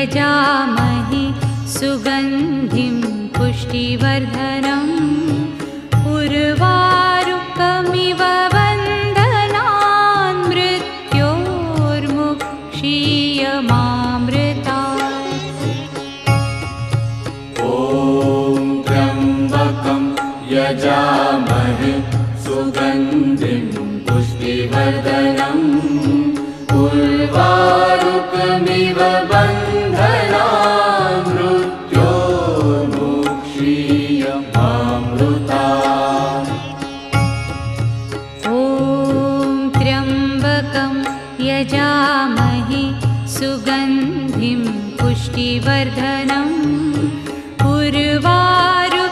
यजामहे सुगन्धिं पुष्टिवर्धनम् उर्वारुकमिव बन्धनान् मृत्योर्मुक्षीयमामृतात्। ॐ त्र्यम्बकं यजामहे सुगन्धिं पुष्टिवर्धनम् उर्वारुकमिव बन्धनान् मृत्योर्मुक्षीयमामृतात्। ॐ त्र्यम्बकं यजामहे सुगन्धिं पुष्टिवर्धनम् उर्वारुकमिव